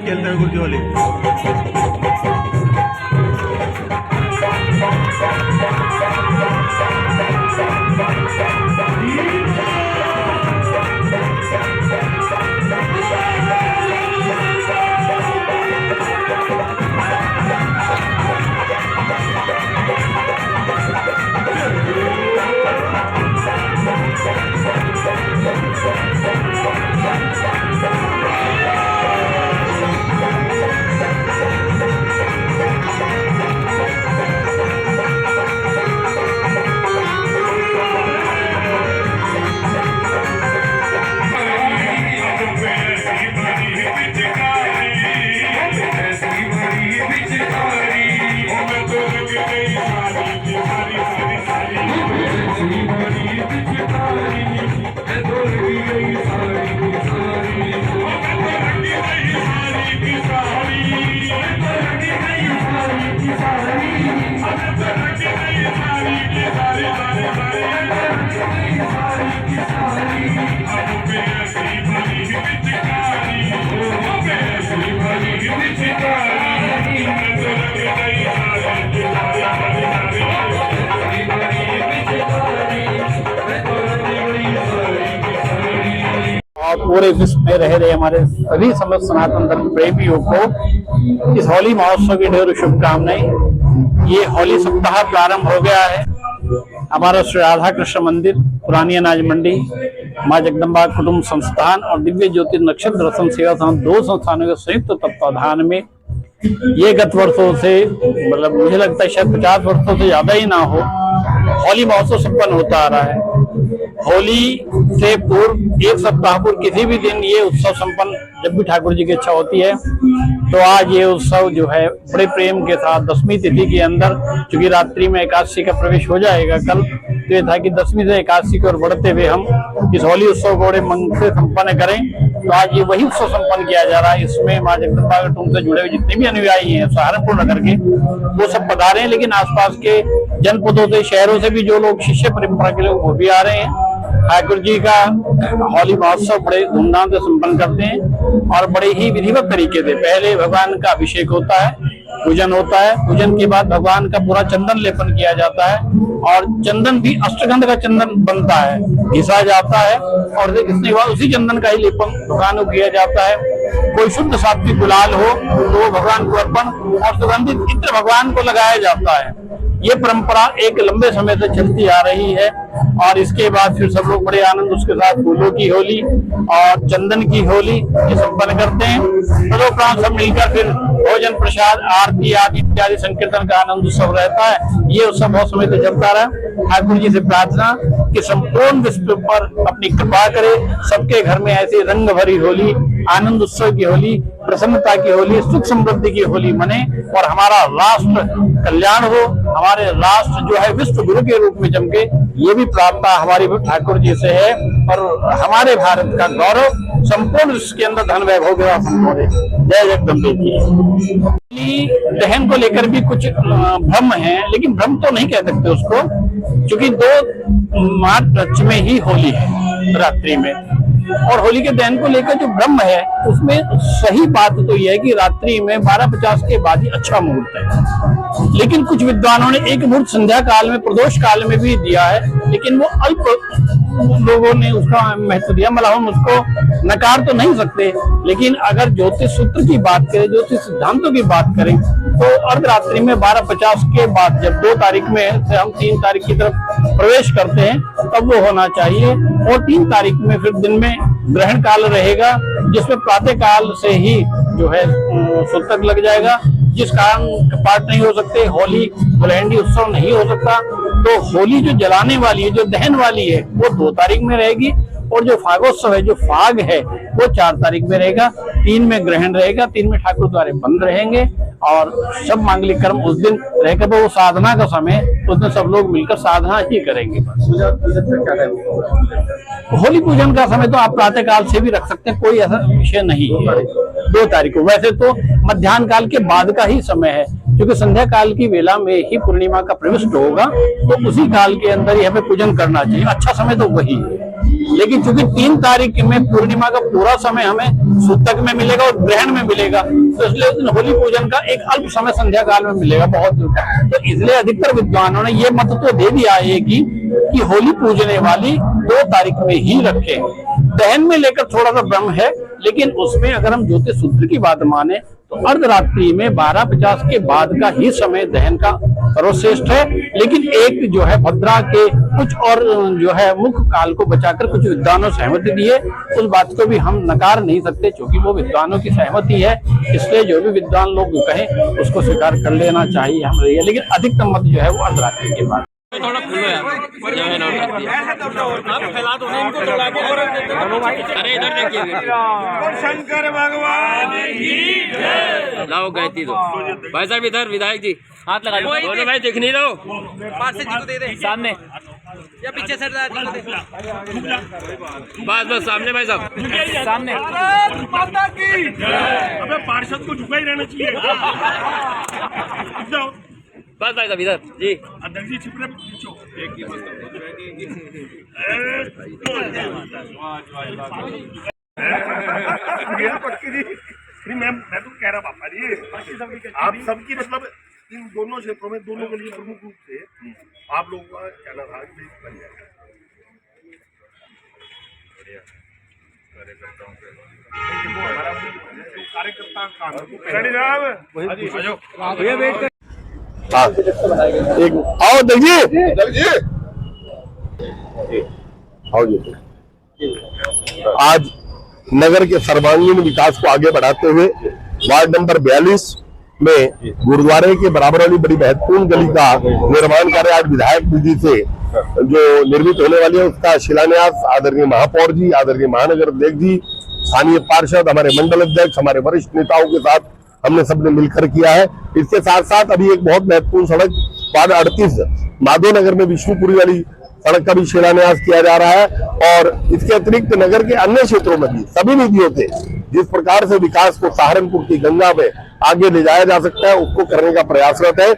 खेलते हैं गुर्जी होली। और पूरे विश्व में रह रहे हमारे सभी समस्त सनातन धर्म प्रेमियों को इस होली महोत्सव की ढेरों शुभकामनाएं। ये होली सप्ताह प्रारंभ हो गया है। हमारा श्री राधा कृष्ण मंदिर, पुरानी अनाज मंडी, माँ जगदम्बा कुटुंब संस्थान और दिव्य ज्योति नक्षत्र रत्न सेवा संस्थान, दो संस्थानों के संयुक्त तत्वाधान में ये गत वर्षों से मतलब मुझे लगता है शायद 50 वर्षों से ज्यादा ही ना हो, होली महोत्सव संपन्न होता आ रहा है। होली से पूर्व एक सप्ताह पूर्व किसी भी दिन ये उत्सव संपन्न जब भी ठाकुर जी की इच्छा होती है, तो आज ये उत्सव जो है बड़े प्रेम के साथ 10वीं तिथि के अंदर, चूंकि रात्रि में एकादशी का प्रवेश हो जाएगा कल, तो ये था कि 10वीं से एकादशी की ओर बढ़ते हुए हम इस होली उत्सव को बड़े मंग से संपन्न करें। तो आज ये वही उत्सव संपन्न किया जा रहा है। इसमें माँ जगदम्बा कुटुंब से जुड़े हुए जितने भी अनुयायी हैं सहारनपुर नगर के, वो सब पधारे हैं, लेकिन आसपास के जनपदों से, शहरों से भी जो लोग शिष्य परंपरा के लोग वो भी आ रहे हैं। ठाकुर जी का होली महोत्सव बड़े धूमधाम से संपन्न करते हैं और बड़े ही विधिवत तरीके से पहले भगवान का अभिषेक होता है, पूजन होता है, पूजन के बाद भगवान का पूरा चंदन लेपन किया जाता है और चंदन भी अष्टगंध का चंदन बनता है, घिसा जाता है और इसके बाद उसी चंदन का ही लेपन भगवान को किया जाता है। कोई शुद्ध सात्विक गुलाल हो तो वो भगवान को अर्पण और सुगंधित इत्र भगवान को लगाया जाता है। ये परंपरा एक लंबे समय से चलती आ रही है और इसके बाद फिर सब लोग बड़े आनंद उसके साथ फूलों की होली और चंदन की होली ये संपन्न करते हैं। तदोपरांत सब मिलकर फिर भोजन प्रसाद आरती आदि इत्यादि संकीर्तन का आनंद उत्सव रहता है। ये उत्सव बहुत समय से चलता रहा। ठाकुर जी से प्रार्थना कि संपूर्ण विश्व पर अपनी कृपा करे, सबके घर में ऐसी रंग भरी होली, आनंद उत्सव की होली, प्रसन्नता की होली, सुख समृद्धि की होली मने और हमारा राष्ट्र कल्याण हो, हमारे राष्ट्र जो है विश्व गुरु के रूप में चमके। ये भी प्रार्थना हमारी ठाकुर जी से है और हमारे भारत का गौरव संपूर्ण विश्व के अंदर धन वैभव के साथ संपूर्ण। जय जगदम्बे की। दहन को लेकर भी कुछ भ्रम है, लेकिन भ्रम तो नहीं कह सकते उसको, क्योंकि 2 मार्च में ही होली है रात्रि में, और होली के दहन को लेकर जो ब्रह्म है उसमें सही बात तो यह है कि रात्रि में 12:50 के बाद ही अच्छा मुहूर्त है। लेकिन कुछ विद्वानों ने एक मुहूर्त संध्या काल में, प्रदोष काल में भी दिया है, लेकिन वो अल्प लोगों ने उसका महत्व दिया। मतलब हम उसको नकार तो नहीं सकते, लेकिन अगर ज्योतिष सूत्र की बात करें, ज्योतिष सिद्धांतों की बात करें, तो अर्धरात्रि में 12:50 के बाद जब 2 तारीख में से हम 3 तारीख की तरफ प्रवेश करते हैं तब वो होना चाहिए। और 3 तारीख में फिर दिन में ग्रहण काल रहेगा, जिसमें प्रातः काल से ही जो है सूतक लग जाएगा, जिस कारण पाठ नहीं हो सकते, होली धुलहंडी उत्सव नहीं हो सकता। तो होली जो जलाने वाली है, जो दहन वाली है, वो 2 तारीख में रहेगी और जो फागोत्सव है, जो फाग है, वो 4 तारीख में रहेगा। 3 में ग्रहण रहेगा, 3 में ठाकुर द्वारे बंद रहेंगे और सब मांगलिक कर्म उस दिन रहेगा। तो वो साधना का समय, उस दिन सब लोग मिलकर साधना ही करेंगे। होली पूजन का समय तो आप प्रातः काल से भी रख सकते हैं, कोई ऐसा विषय नहीं है 2 तारीख को। वैसे तो मध्याह्न काल के बाद का ही समय है, क्योंकि संध्या काल की वेला में ही पूर्णिमा का प्रविष्ट होगा, तो उसी काल के अंदर ही हमें पूजन करना चाहिए। अच्छा समय तो वही है। लेकिन चूंकि 3 तारीख में पूर्णिमा का पूरा समय हमें सूतक में मिलेगा और ग्रहण में मिलेगा, तो इसलिए उस दिन होली पूजन का एक अल्प समय संध्या काल में मिलेगा बहुत। तो इसलिए अधिकतर विद्वानों ने ये मत तो दे दिया है कि होली पूजने वाली 2 तारीख में ही रखें। दहन में लेकर थोड़ा सा भ्रम है, लेकिन उसमें अगर हम ज्योतिष सूत्र की बात माने तो अर्धरात्रि में 12:50 के बाद का ही समय दहन का सर्वश्रेष्ठ है। लेकिन एक जो है भद्रा के कुछ और जो है मुख्य काल को बचाकर कुछ विद्वानों सहमति दी है, उस बात को भी हम नकार नहीं सकते, क्योंकि वो विद्वानों की सहमति है। इसलिए जो भी विद्वान लोग कहें उसको स्वीकार कर लेना चाहिए हम रही है, लेकिन अधिकतम मत जो है वो अर्धरात्रि के बाद। थोड़ा खुलो यार, आप फैला दो ना इनको, थोड़ा के अरे इधर देखिए, शंकर भगवान की जय। लाओ गायत्री दो भाई साहब, इधर विधायक जी हाथ लगा लो, दोनों भाई दिख नहीं रहो, पास से जी को दे दे, सामने या पीछे से बस सामने भाई साहब, सामने। माता की अबे पार्षद को झुका ही रहना चाहिए। बस भाई साहब इधर जी, अध्यक्ष जी छिप रहे एक ही मैं तो कह रहा पापा जी, आप सबकी मतलब इन दोनों क्षेत्रों में दोनों के लिए प्रमुख रूप से आप लोगों का कहना था कि बन जाएगा। कार्यकर्ता आओ देखिए आओ जी। आज नगर के सर्वांगीण विकास को आगे बढ़ाते हुए वार्ड नंबर 42 में गुरुद्वारे के बराबर वाली बड़ी महत्वपूर्ण गली का निर्माण कार्य आज विधायक निधि से जो निर्मित होने वाली है उसका शिलान्यास आदरणीय महापौर जी, आदरणीय महानगर अध्यक्ष जी, स्थानीय पार्षद, हमारे मंडल अध्यक्ष, हमारे वरिष्ठ नेताओं के साथ हमने सबने मिलकर किया है। इसके साथ साथ अभी एक बहुत महत्वपूर्ण सड़क वार्ड 38 माधोनगर में विष्णुपुरी वाली सड़क का भी शिलान्यास किया जा रहा है। और इसके अतिरिक्त नगर के अन्य क्षेत्रों में भी सभी निधियों से जिस प्रकार से विकास को सहारनपुर की गंगा में आगे ले जाया जा सकता है उसको करने का प्रयासरत है।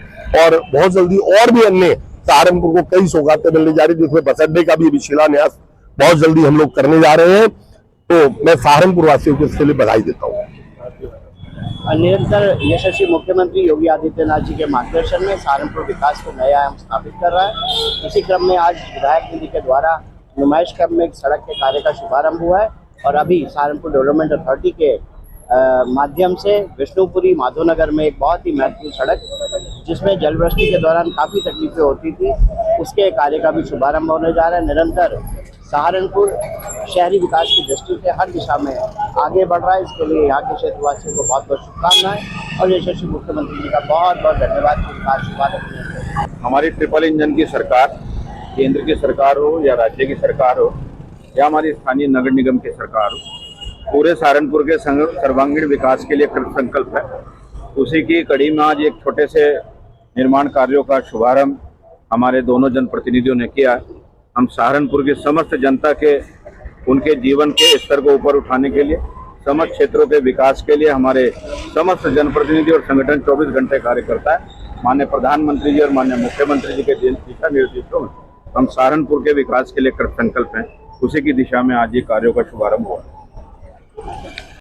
और बहुत जल्दी और भी अन्य सहारनपुर को कई सौगातें मिलने जा रही है, जिसमें बस अड्डे का भी शिलान्यास बहुत जल्दी हम लोग करने जा रहे हैं। तो मैं सहारनपुर वासियों को इसके लिए बधाई देता हूँ। निरंतर यशस्वी मुख्यमंत्री योगी आदित्यनाथ जी के मार्गदर्शन में सहारनपुर विकास को नया आयाम स्थापित कर रहा है। इसी क्रम में आज विधायक निधि के द्वारा नुमाइश क्रम में एक सड़क के कार्य का शुभारंभ हुआ है और अभी सहारनपुर डेवलपमेंट अथॉरिटी के माध्यम से विष्णुपुरी माधोनगर में एक बहुत ही महत्वपूर्ण सड़क जिसमें जलवृष्टि के दौरान काफ़ी तकलीफें होती थी, उसके कार्य का भी शुभारंभ होने जा रहा है। निरंतर सहारनपुर शहरी विकास की दृष्टि से हर दिशा में आगे बढ़ रहा है। इसके लिए यहाँ के क्षेत्रवासियों को बहुत बहुत शुभकामनाएं और यशस्वी मुख्यमंत्री जी का बहुत बहुत धन्यवाद। हमारी ट्रिपल इंजन की सरकार, केंद्र की सरकार हो या राज्य की सरकार हो या हमारी स्थानीय नगर निगम की सरकार हो, पूरे सहारनपुर के सर्वांगीण विकास के लिए कृत संकल्प है। उसी की कड़ी में आज एक छोटे से निर्माण कार्यों का शुभारंभ हमारे दोनों जनप्रतिनिधियों ने किया। हम सहारनपुर की समस्त जनता के उनके जीवन के स्तर को ऊपर उठाने के लिए, समस्त क्षेत्रों के विकास के लिए हमारे समस्त जनप्रतिनिधि और संगठन 24 घंटे कार्य करता है। माननीय प्रधानमंत्री जी और माननीय मुख्यमंत्री जी के दिशा निर्देशों में हम सहारनपुर के विकास के लिए कृत संकल्प हैं। उसी की दिशा में आज ये कार्यों का शुभारंभ हुआ।